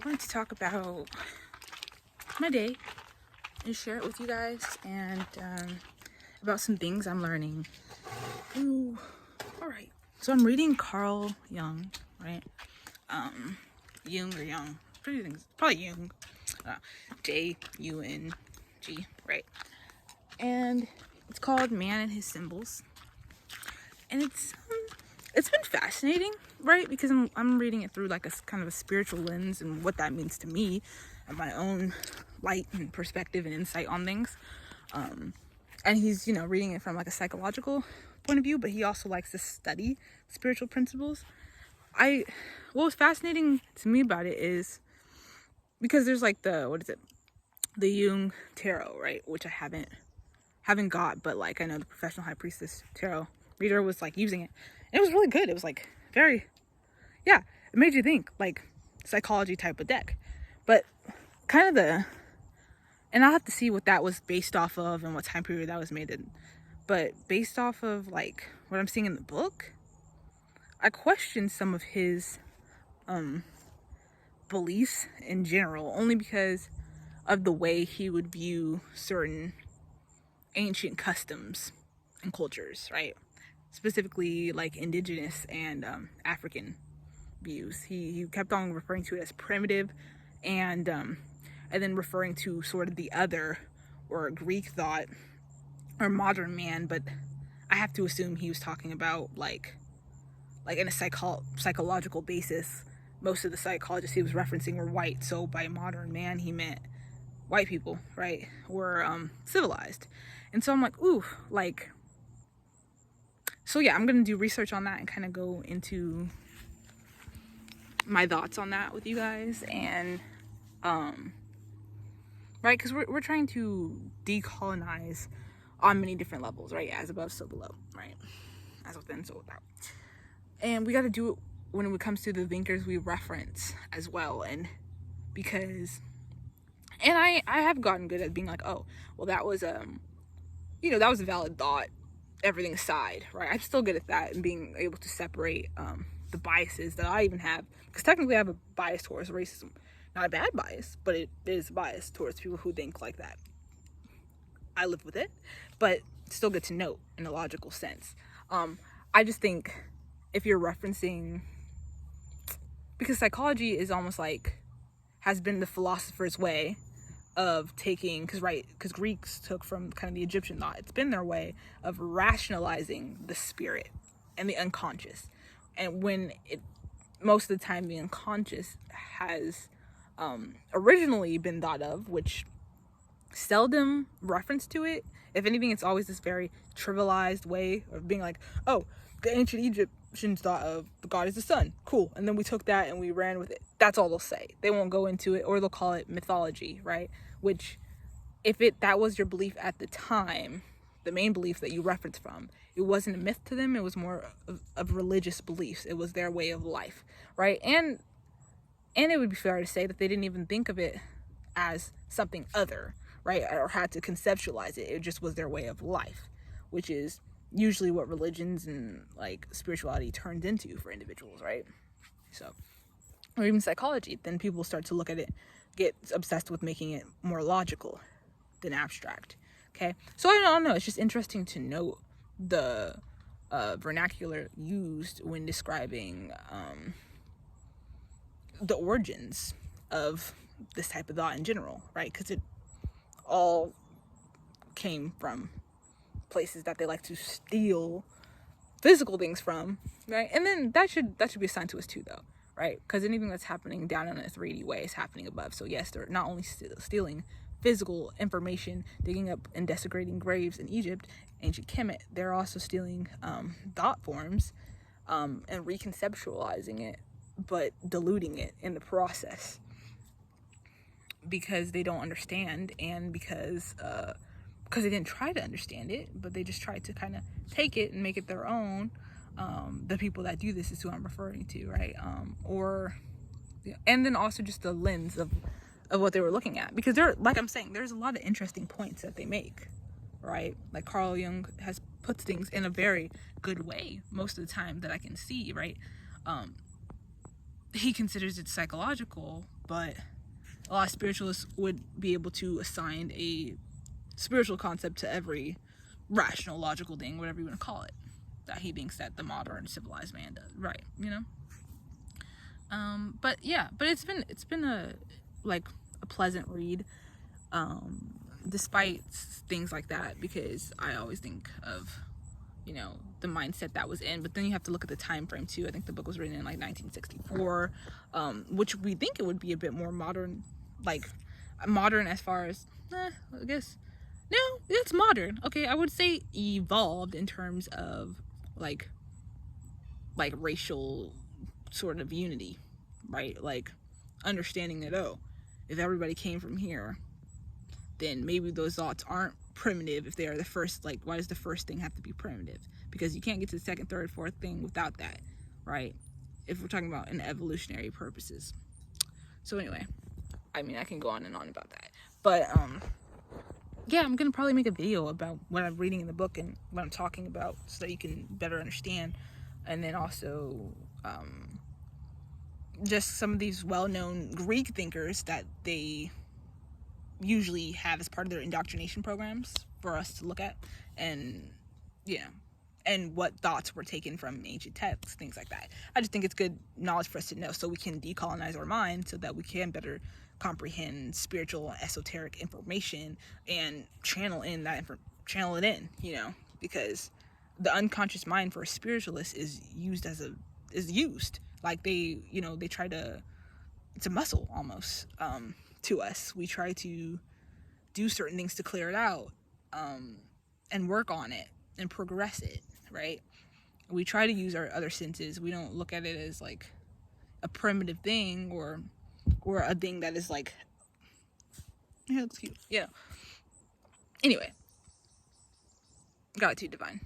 wanted to talk about my day and share it with you guys, and about some things I'm learning. Ooh, all right. So I'm reading Carl Jung, right? Jung or Young, pretty things, probably Jung, Jung, right? And it's called Man and His Symbols, and it's been fascinating, right? Because I'm reading it through like a kind of a spiritual lens and what that means to me and my own light and perspective and insight on things. And he's, reading it from like a psychological point of view, but he also likes to study spiritual principles. What was fascinating to me about it is because there's like the Jung tarot, right? Which I haven't got, but like I know the professional high priestess tarot reader was like using it. And it was really good. It was like it made you think, like psychology type of deck. But kind of and I'll have to see what that was based off of and what time period that was made in. But based off of like what I'm seeing in the book, I question some of his beliefs in general, only because of the way he would view certain ancient customs and cultures, right? Specifically like indigenous and African views. He kept on referring to it as primitive, and then referring to sort of the other, or Greek thought, or modern man. But I have to assume he was talking about like in a psychological basis. Most of the psychologists he was referencing were white, so by modern man he meant white people, right? Were civilized. And so I'm like, ooh, like, so yeah, I'm gonna do research on that and kind of go into my thoughts on that with you guys. And right, because we're trying to decolonize on many different levels, right? As above, so below, right? As within, so without. And we got to do it when it comes to the thinkers we reference as well. And because, and I have gotten good at being like, oh, well, that was that was a valid thought, everything aside, right? I'm still good at that and being able to separate the biases that I even have, because technically I have a bias towards racism. Not a bad bias, but it is a bias towards people who think like that. I live with it, but still good to note in a logical sense. I just think if you're referencing, because psychology is almost like, has been the philosopher's way of taking, because Greeks took from kind of the Egyptian thought. It's been their way of rationalizing the spirit and the unconscious. And when most of the time the unconscious has originally been thought of, which seldom reference to it. If anything, it's always this very trivialized way of being like, oh, the ancient Egyptians thought of the god as the sun. Cool. And then we took that and we ran with it. That's all they'll say. They won't go into it, or they'll call it mythology, right? Which, if that was your belief at the time, the main belief that you reference from, it wasn't a myth to them. It was more of religious beliefs. It was their way of life, right? And it would be fair to say that they didn't even think of it as something other, right? Or had to conceptualize it. It just was their way of life, which is usually what religions and like spirituality turns into for individuals, right? So, or even psychology, then people start to look at it, get obsessed with making it more logical than abstract. Okay, so I don't know. It's just interesting to note the vernacular used when describing the origins of this type of thought in general, right? Because it all came from places that they like to steal physical things from, right? And then that should be assigned to us too, though, right? Because anything that's happening down in a 3D way is happening above. So yes, they're not only stealing physical information, digging up and desecrating graves in Egypt, ancient Kemet, they're also stealing thought forms and reconceptualizing it, but diluting it in the process, because they don't understand, and because they didn't try to understand it, but they just tried to kind of take it and make it their own. The people that do this is who I'm referring to, right? And then also just the lens of what they were looking at, because like I'm saying, there's a lot of interesting points that they make, right? Like Carl Jung puts things in a very good way most of the time that I can see, right? He considers it psychological, but a lot of spiritualists would be able to assign a spiritual concept to every rational, logical thing, whatever you want to call it, that he thinks that the modern civilized man does, right? You know. But yeah, but it's been a pleasant read, despite things like that, because I always think of, you know, the mindset that was in, but then you have to look at the time frame too. I think the book was written in like 1964, which we think it would be a bit more modern, like modern as far as, I guess, no, it's modern. Okay, I would say evolved in terms of like racial sort of unity, right? Like understanding that, oh, if everybody came from here, then maybe those thoughts aren't primitive if they are the first. Like, why does the first thing have to be primitive? Because you can't get to the second, third, fourth thing without that, right? If we're talking about in evolutionary purposes. So anyway, I mean, I can go on and on about that, but yeah, I'm gonna probably make a video about what I'm reading in the book and what I'm talking about, so that you can better understand. And then also just some of these well-known Greek thinkers that they usually have as part of their indoctrination programs for us to look at, and yeah, and what thoughts were taken from ancient texts, things like that. I just think it's good knowledge for us to know, so we can decolonize our mind, so that we can better comprehend spiritual, esoteric information and channel it in, you know, because the unconscious mind for a spiritualist is used like they try to, it's a muscle almost, to us. We try to do certain things to clear it out, and work on it and progress it, right? We try to use our other senses. We don't look at it as like a primitive thing, or a thing that is like, yeah, it's cute, yeah. Anyway, got it too divine.